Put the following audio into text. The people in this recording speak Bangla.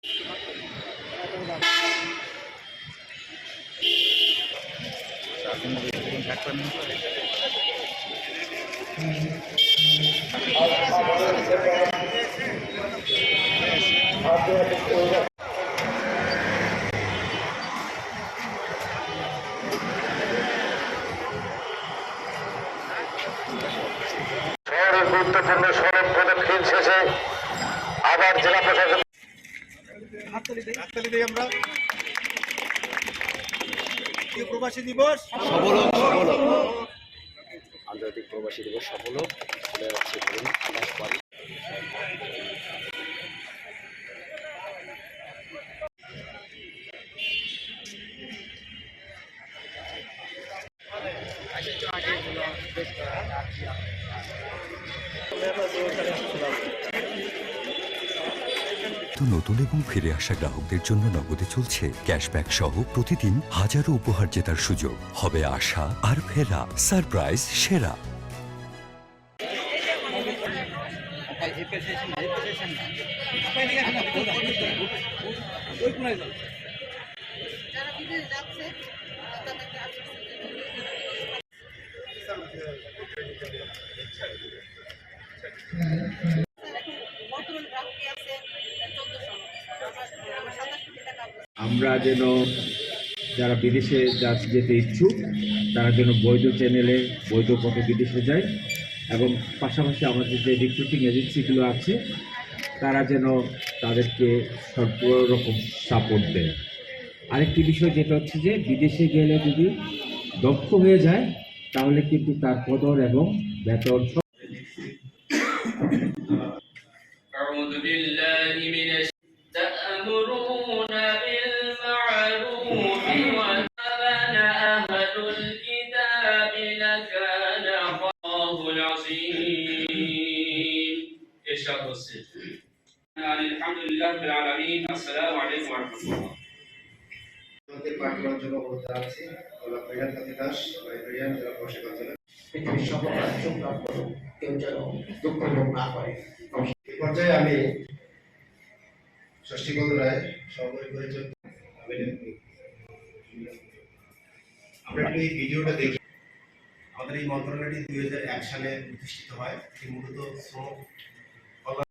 গুরুত্বপূর্ণ সড়ক প্রদক্ষিণ শেষে আবার জেলা প্রশাসন আমরা প্রবাসী দিবস সফল আন্তর্জাতিক প্রবাসী দিবস সফল চলে যাচ্ছে আকাশবাণী। নতুন এবং ফিরে আসা গ্রাহকদের জন্য নগদে চলছে ক্যাশব্যাক সহ প্রতিদিন হাজারো উপহার জেতার সুযোগ। হবে আশা আর ফেরা সারপ্রাইজ সেরা। আমরা যেন যারা বিদেশে যেতে ইচ্ছুক তারা যেন বৈধ চ্যানেলে বৈধ পথে বিদেশে যায়, এবং পাশাপাশি আমাদের যে রিক্রুটিং এজেন্সিগুলো আছে তারা যেন তাদেরকে সর্ব রকম সাপোর্ট দেয়। আরেকটি বিষয় যেটা হচ্ছে যে বিদেশে গেলে যদি দক্ষ হয়ে যায় তাহলে কিন্তু তার কদর এবং বেতন পর্যায়ে আমি ষষ্ঠীকান্ত রায় সহকারী পরিচালক। আমরা এই ভিডিওটা দেখি। আমাদের এই মন্ত্রণালয়টি 2001 সালে প্রতিষ্ঠিত হয়। মূলত শ্রম